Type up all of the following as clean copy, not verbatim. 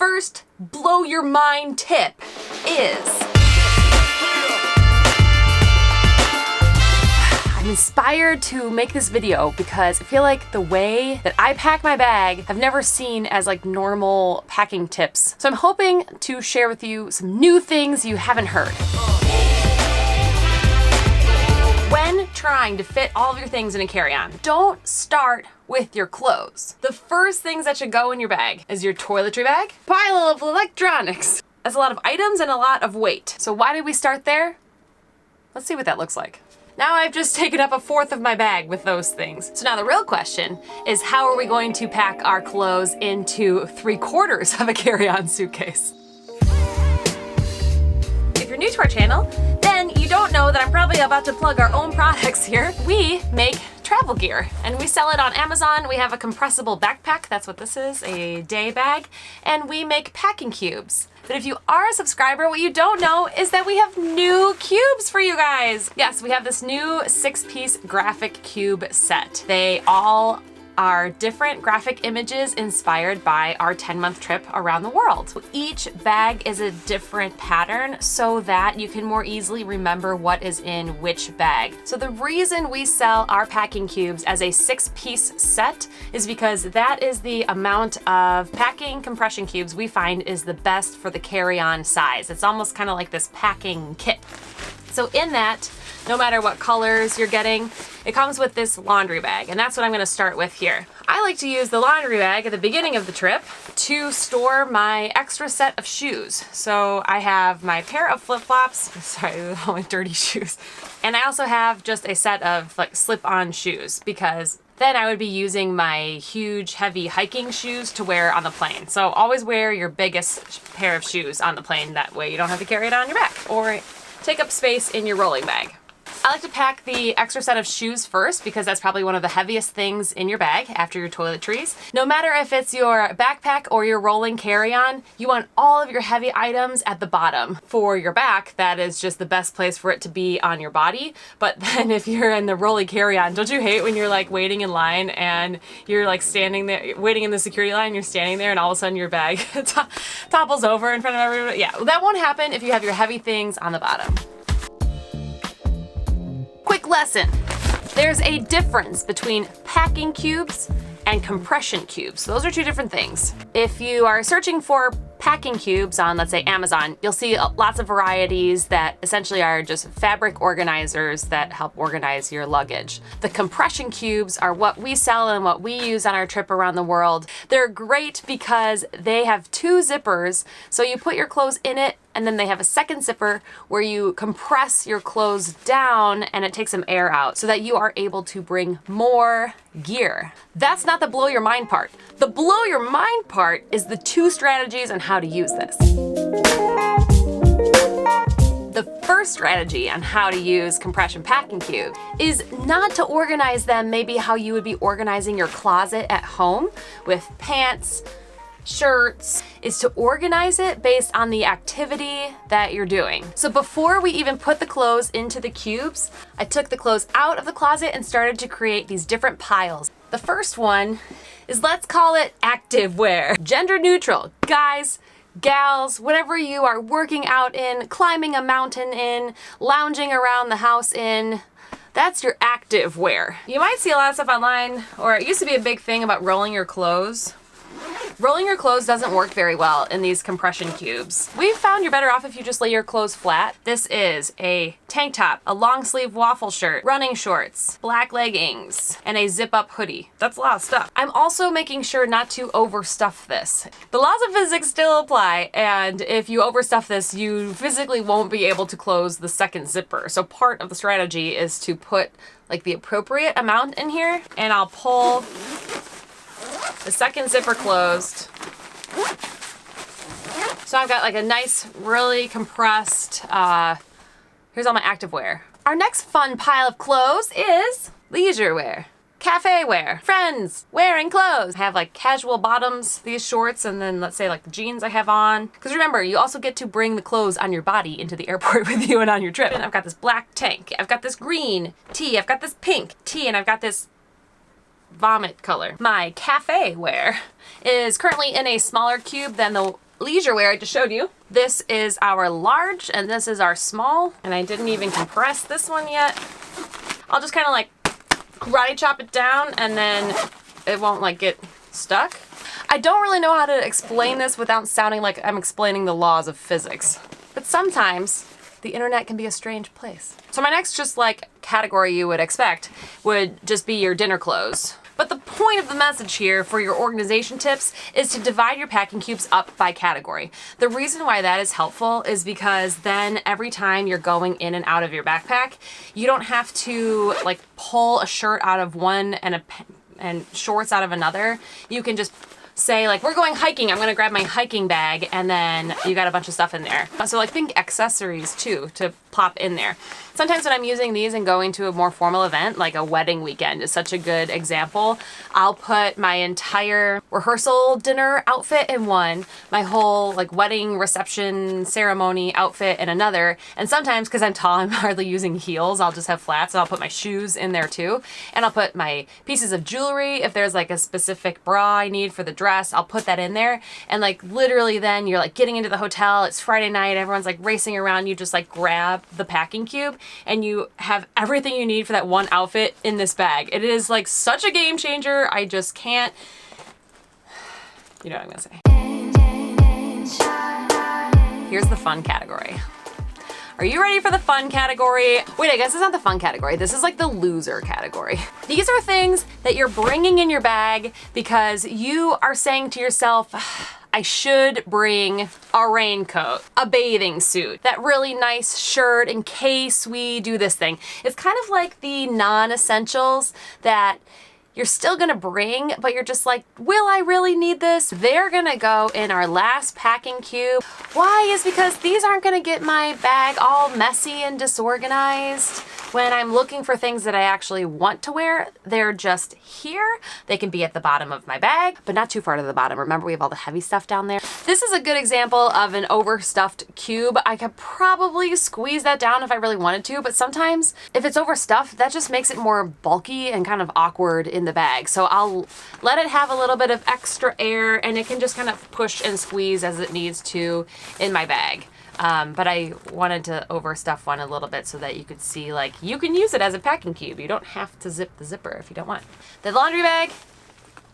first blow your mind tip is... I'm inspired to make this video because I feel like the way that I pack my bag I've never seen as like normal packing tips. So I'm hoping to share with you some new things you haven't heard. When trying to fit all of your things in a carry-on, don't start with your clothes. The first things that should go in your bag is your toiletry bag, pile of electronics. That's a lot of items and a lot of weight. So why did we start there? Let's see what that looks like. Now I've just taken up a fourth of my bag with those things. So now the real question is, how are we going to pack our clothes into 3/4 of a carry-on suitcase? If you're new to our channel, then you don't know that I'm probably about to plug our own products here. We make travel gear and we sell it on Amazon. We have a compressible backpack, that's what this is, a day bag, and we make packing cubes. But if you are a subscriber, what you don't know is that we have new cubes for you guys. Yes, we have this new 6-piece graphic cube set. They all are different graphic images inspired by our 10-month trip around the world. Each bag is a different pattern so that you can more easily remember what is in which bag. So the reason we sell our packing cubes as a 6-piece set is because that is the amount of packing compression cubes we find is the best for the carry-on size. It's almost kind of like this packing kit. So in that, no matter what colors you're getting, it comes with this laundry bag, and that's what I'm gonna start with here. I like to use the laundry bag at the beginning of the trip to store my extra set of shoes. So I have my pair of flip-flops, sorry, all my dirty shoes, and I also have just a set of like slip-on shoes because then I would be using my huge, heavy hiking shoes to wear on the plane. So always wear your biggest pair of shoes on the plane, that way you don't have to carry it on your back or take up space in your rolling bag. I like to pack the extra set of shoes first because that's probably one of the heaviest things in your bag after your toiletries. No matter if it's your backpack or your rolling carry-on, you want all of your heavy items at the bottom. For your back, that is just the best place for it to be on your body. But then if you're in the rolling carry-on, don't you hate when you're like waiting in line and you're like standing there, waiting in the security line, you're standing there and all of a sudden your bag topples over in front of everybody? Yeah, that won't happen if you have your heavy things on the bottom. Quick lesson. There's a difference between packing cubes and compression cubes. Those are two different things. If you are searching for packing cubes on, let's say, Amazon, you'll see lots of varieties that essentially are just fabric organizers that help organize your luggage. The compression cubes are what we sell and what we use on our trip around the world. They're great because they have 2 zippers, so you put your clothes in it, and then they have a second zipper where you compress your clothes down and it takes some air out so that you are able to bring more gear. That's not the blow your mind part. The blow your mind part is the 2 strategies on how to use this. The first strategy on how to use compression packing cube is not to organize them maybe how you would be organizing your closet at home with pants, shirts, is to organize it based on the activity that you're doing. So before we even put the clothes into the cubes, I took the clothes out of the closet and started to create these different piles. The first one is, let's call it active wear. Gender neutral. Guys, gals, whatever you are working out in, climbing a mountain in, lounging around the house in, that's your active wear. You might see a lot of stuff online, or it used to be a big thing about rolling your clothes. Rolling your clothes doesn't work very well in these compression cubes. We've found you're better off if you just lay your clothes flat. This is a tank top, a long sleeve waffle shirt, running shorts, black leggings, and a zip up hoodie. That's a lot of stuff. I'm also making sure not to overstuff this. The laws of physics still apply, and if you overstuff this, you physically won't be able to close the second zipper. So part of the strategy is to put like the appropriate amount in here, and I'll pull the second zipper closed. So I've got like a nice, really compressed, here's all my active wear. Our next fun pile of clothes is leisure wear, cafe wear, friends wearing clothes. I have like casual bottoms, these shorts, and then let's say like the jeans I have on. Because remember, you also get to bring the clothes on your body into the airport with you and on your trip. And I've got this black tank, I've got this green tee, I've got this pink tee, and I've got this vomit color. My cafe wear is currently in a smaller cube than the leisure wear I just showed you. This is our large and this is our small. And I didn't even compress this one yet. I'll just kind of like karate chop it down and then it won't like get stuck. I don't really know how to explain this without sounding like I'm explaining the laws of physics. But sometimes the internet can be a strange place. So my next just like category you would expect would just be your dinner clothes. But the point of the message here for your organization tips is to divide your packing cubes up by category. The reason why that is helpful is because then every time you're going in and out of your backpack, you don't have to like pull a shirt out of one and shorts out of another. You can just say like, we're going hiking, I'm gonna grab my hiking bag, and then you got a bunch of stuff in there. So like think accessories too, to plop in there. Sometimes when I'm using these and going to a more formal event, like a wedding weekend is such a good example, I'll put my entire rehearsal dinner outfit in one, my whole like wedding reception ceremony outfit in another, and sometimes because I'm tall, I'm hardly using heels, I'll just have flats and I'll put my shoes in there too, and I'll put my pieces of jewelry. If there's like a specific bra I need for the dress, I'll put that in there, and like literally then you're like getting into the hotel, it's Friday night, everyone's like racing around, you just like grab the packing cube and you have everything you need for that one outfit in this bag. It is like such a game changer. I just can't, you know what I'm gonna say. Here's the fun category. Are you ready for the fun category? Wait, I guess it's not the fun category. This is like the loser category. These are things that you're bringing in your bag because you are saying to yourself, I should bring a raincoat, a bathing suit, that really nice shirt in case we do this thing. It's kind of like the non-essentials that you're still gonna bring, but you're just like, will I really need this? They're gonna go in our last packing cube. Why? Is because these aren't gonna get my bag all messy and disorganized. When I'm looking for things that I actually want to wear, they're just here. They can be at the bottom of my bag, but not too far to the bottom. Remember, we have all the heavy stuff down there. This is a good example of an overstuffed cube. I could probably squeeze that down if I really wanted to, but sometimes if it's overstuffed, that just makes it more bulky and kind of awkward in the bag. So I'll let it have a little bit of extra air and it can just kind of push and squeeze as it needs to in my bag. But I wanted to overstuff one a little bit so that you could see like you can use it as a packing cube. You don't have to zip the zipper if you don't want. The laundry bag,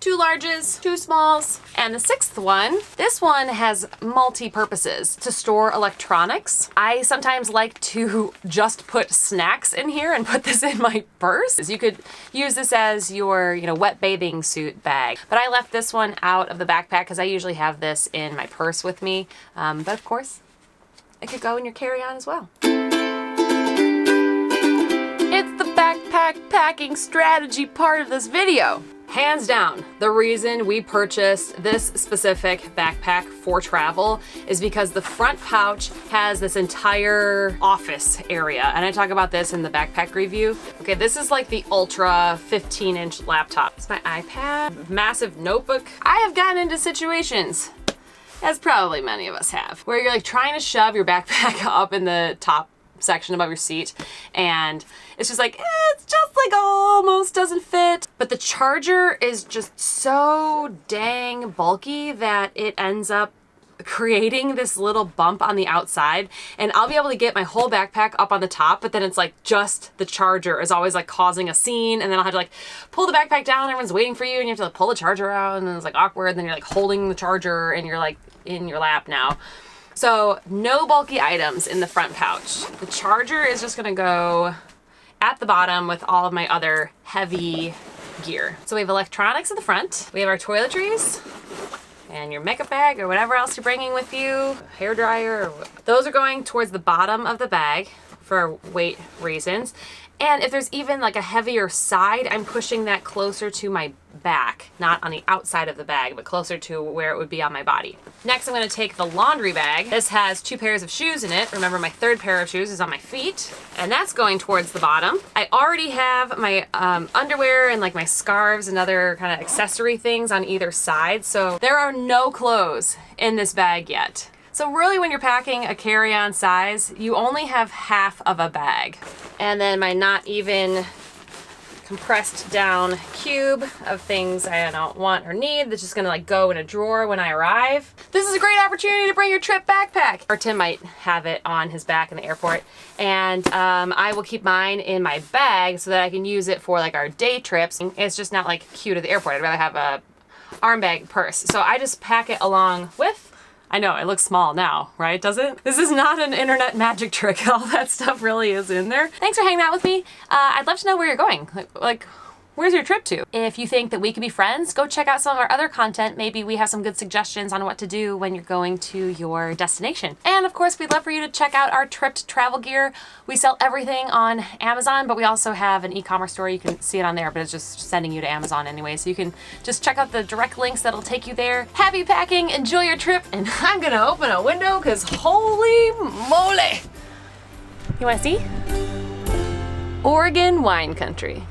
2 larges, 2 smalls, and the 6th one. This one has multi-purposes to store electronics. I sometimes like to just put snacks in here and put this in my purse. You could use this as your, wet bathing suit bag. But I left this one out of the backpack because I usually have this in my purse with me. But of course, it could go in your carry-on as well. It's the backpack packing strategy part of this video. Hands down, the reason we purchased this specific backpack for travel is because the front pouch has this entire office area. And I talk about this in the backpack review. Okay, this is like the ultra 15-inch laptop. It's my iPad, massive notebook. I have gotten into situations, as probably many of us have, where you're like trying to shove your backpack up in the top section above your seat and it's just like, it's just like almost doesn't fit. But the charger is just so dang bulky that it ends up creating this little bump on the outside, and I'll be able to get my whole backpack up on the top, but then it's like just the charger is always like causing a scene, and then I'll have to like pull the backpack down, everyone's waiting for you, and you have to like pull the charger out, and then it's like awkward, and then you're like holding the charger and you're like in your lap now. So no bulky items in the front pouch. The charger is just gonna go at the bottom with all of my other heavy gear. So we have electronics in the front, we have our toiletries, and your makeup bag or whatever else you're bringing with you, hair dryer, those are going towards the bottom of the bag for weight reasons. And if there's even like a heavier side, I'm pushing that closer to my back, not on the outside of the bag, but closer to where it would be on my body. Next, I'm gonna take the laundry bag. This has 2 pairs of shoes in it. Remember, my 3rd pair of shoes is on my feet, and that's going towards the bottom. I already have my underwear and like my scarves and other kind of accessory things on either side, so there are no clothes in this bag yet. So really when you're packing a carry-on size, you only have half of a bag. And then my not even compressed down cube of things I don't want or need that's just gonna like go in a drawer when I arrive. This is a great opportunity to bring your trip backpack. Or Tim might have it on his back in the airport. And I will keep mine in my bag so that I can use it for like our day trips. It's just not like cute at the airport. I'd rather have a arm bag purse. So I just pack it along with. I know, it looks small now, right? Does it? This is not an internet magic trick. All that stuff really is in there. Thanks for hanging out with me. I'd love to know where you're going. Like, where's your trip to? If you think that we could be friends, go check out some of our other content. Maybe we have some good suggestions on what to do when you're going to your destination. And of course, we'd love for you to check out our Tripped travel gear. We sell everything on Amazon, but we also have an e-commerce store. You can see it on there, but it's just sending you to Amazon anyway. So you can just check out the direct links that'll take you there. Happy packing, enjoy your trip, and I'm gonna open a window because holy moly. You wanna see? Oregon wine country.